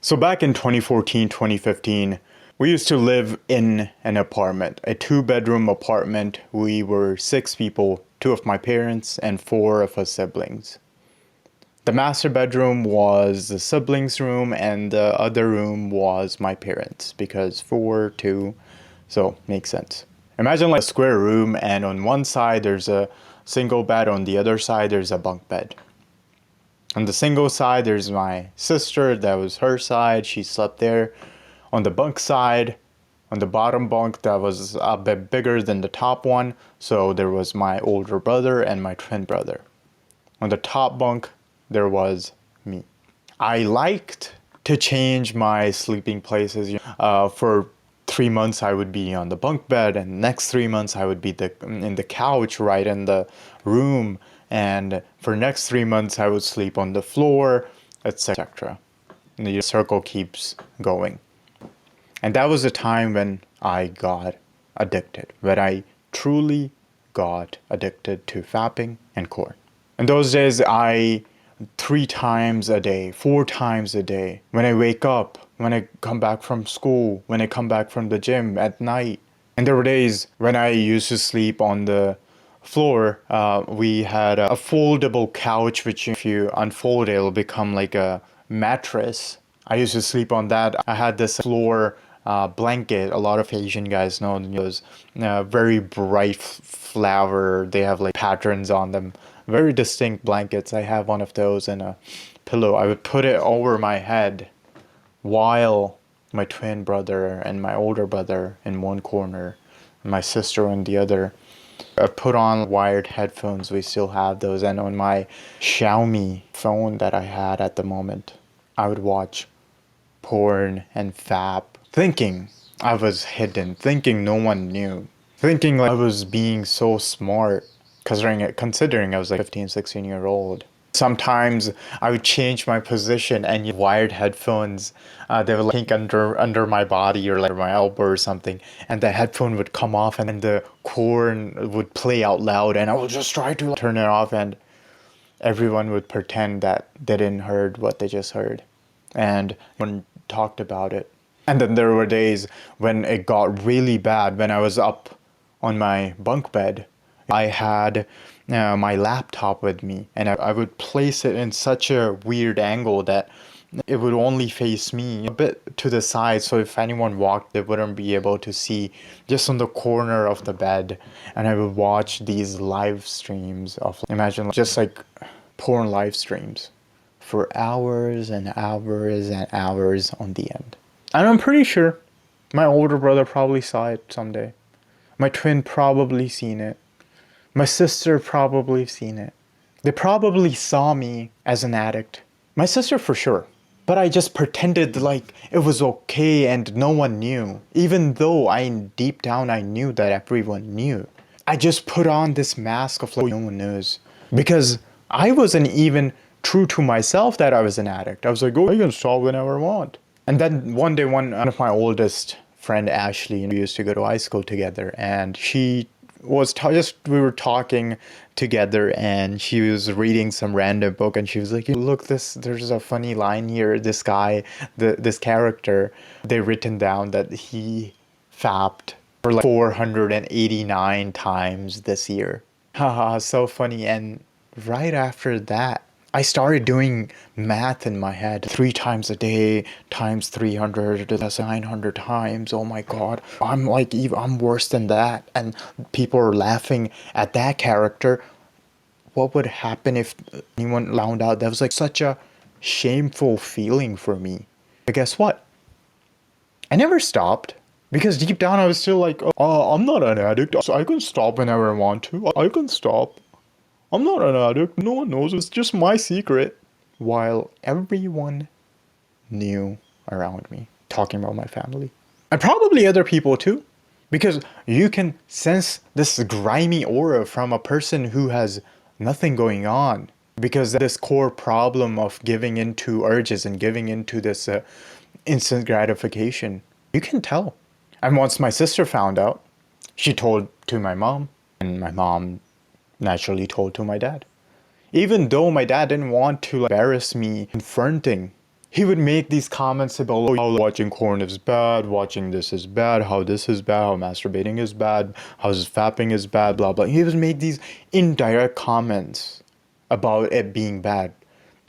So back in 2014, 2015, we used to live in an apartment, a 2-bedroom apartment. We were 6 people, 2 of my parents and 4 of us siblings. The master bedroom was the siblings' room and the other room was my parents because 4, 2, so makes sense. Imagine like a square room and on one side there's a single bed, on the other side there's a bunk bed. On the single side, there's my sister. That was her side. She slept there. On the bunk side, on the bottom bunk, that was a bit bigger than the top one. So there was my older brother and my twin brother. On the top bunk, there was me. I liked to change my sleeping places. For 3 months, I would be on the bunk bed, and next 3 months, I would be in the couch right in the room. And for next 3 months, I would sleep on the floor, etc. And the circle keeps going. And that was the time when I got addicted, when I truly got addicted to fapping and core. In those days, 3 times a day, 4 times a day, when I wake up, when I come back from school, when I come back from the gym at night. And there were days when I used to sleep on the floor. We had a foldable couch, which if you unfold it, it'll become like a mattress. I used to sleep on that. I had this floor blanket. A lot of Asian guys know those very bright flower. They have like patterns on them. Very distinct blankets. I have one of those and a pillow. I would put it over my head while my twin brother and my older brother in one corner and my sister in the other. I put on wired headphones. We still have those. And on my Xiaomi phone that I had at the moment, I would watch porn and fap, thinking I was hidden, thinking no one knew, thinking like I was being so smart, considering I was like 15, 16-year-old. Sometimes I would change my position and wired headphones, they would like under my body or like my elbow or something, and the headphone would come off and then the corn would play out loud and I would just try to turn it off and everyone would pretend that they didn't heard what they just heard and when talked about it. And then there were days when it got really bad. When I was up on my bunk bed, I had my laptop with me and I would place it in such a weird angle that it would only face me a bit to the side, so if anyone walked they wouldn't be able to see, just on the corner of the bed. And I would watch these live streams of, imagine just like porn live streams for hours and hours and hours on the end. And I'm pretty sure my older brother probably saw it someday. My twin probably seen it. My sister probably seen it. They probably saw me as an addict. My sister for sure. But I just pretended like it was okay and no one knew. Even though deep down I knew that everyone knew. I just put on this mask of like no one knows. Because I wasn't even true to myself that I was an addict. I was like, oh, I can stop whenever I want. And then one day, one of my oldest friend, Ashley, we used to go to high school together, and she was we were talking together and she was reading some random book and she was like, look, there's a funny line here. This guy, this character, they written down that he fapped for like 489 times this year. Haha, so funny. And right after that, I started doing math in my head. 3 times a day times 300, that's 900 times. Oh my God. I'm worse than that. And people are laughing at that character. What would happen if anyone found out? That was like such a shameful feeling for me. But guess what? I never stopped. Because deep down I was still like, oh, I'm not an addict, so I can stop whenever I want to. I can stop. I'm not an addict. No one knows. It's just my secret. While everyone knew around me, talking about my family. And probably other people too. Because you can sense this grimy aura from a person who has nothing going on. Because this core problem of giving into urges and giving into this instant gratification. You can tell. And once my sister found out, she told to my mom. And my mom naturally told to my dad. Even though my dad didn't want to embarrass me confronting he would make these comments about, oh, how watching porn is bad, watching this is bad, how this is bad, how masturbating is bad, how fapping is bad, blah, blah. He would make these indirect comments about it being bad.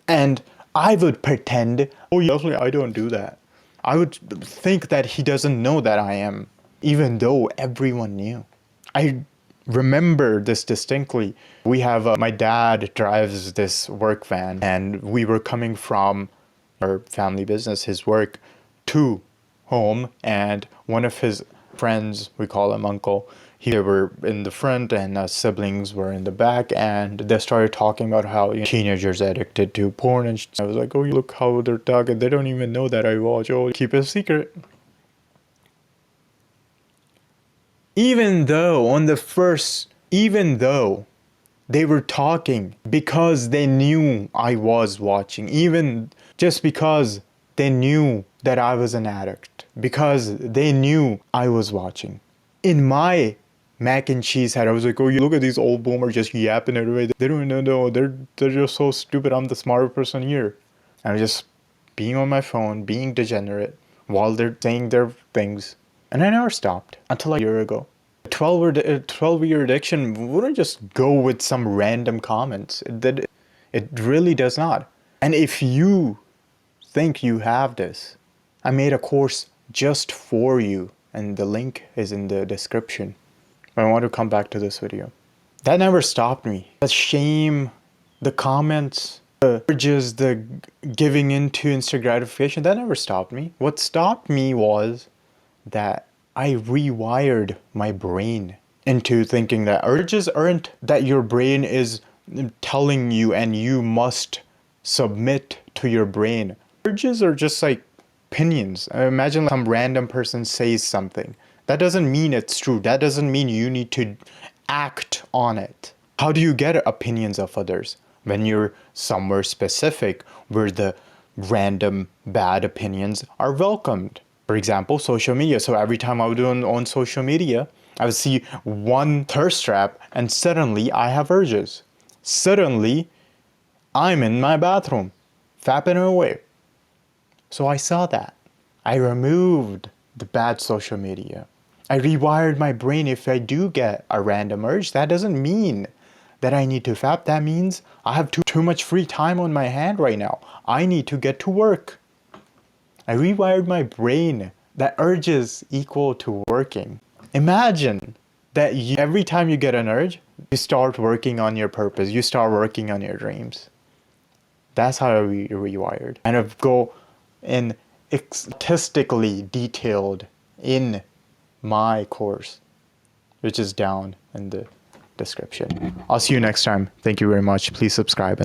And I would pretend, oh, usually I don't do that. I would think that he doesn't know that I am, even though everyone knew. I remember this distinctly. We have, my dad drives this work van, and we were coming from our family business, his work, to home, and one of his friends, we call him uncle, they were in the front and siblings were in the back, and they started talking about how teenagers are addicted to porn, and I was like, oh, look how they're talking, they don't even know that I watch, oh, keep it a secret. Even though they were talking because they knew I was watching, even just because they knew that I was an addict, because they knew I was watching. In my mac and cheese head, I was like, oh, you look at these old boomers just yapping it away. They don't know, they're just so stupid. I'm the smarter person here. And I'm just being on my phone, being degenerate while they're saying their things. And I never stopped until a year ago. 12-year addiction wouldn't just go with some random comments. It really does not. And if you think you have this, I made a course just for you, and the link is in the description. I want to come back to this video. That never stopped me. The shame, the comments, the urges, the giving into instant gratification, that never stopped me. What stopped me was that I rewired my brain into thinking that urges aren't that your brain is telling you and you must submit to your brain. Urges are just like opinions. Imagine some random person says something. That doesn't mean it's true. That doesn't mean you need to act on it. How do you get opinions of others? When you're somewhere specific where the random bad opinions are welcomed. For example, social media. So every time I would do on social media, I would see one thirst trap and suddenly I have urges. Suddenly, I'm in my bathroom, fapping away. So I saw that. I removed the bad social media. I rewired my brain. If I do get a random urge, that doesn't mean that I need to fap. That means I have too much free time on my hand right now. I need to get to work. I rewired my brain that urges equal to working. Imagine that every time you get an urge, you start working on your purpose. You start working on your dreams. That's how I rewired. And I go in statistically detailed in my course, which is down in the description. I'll see you next time. Thank you very much. Please subscribe and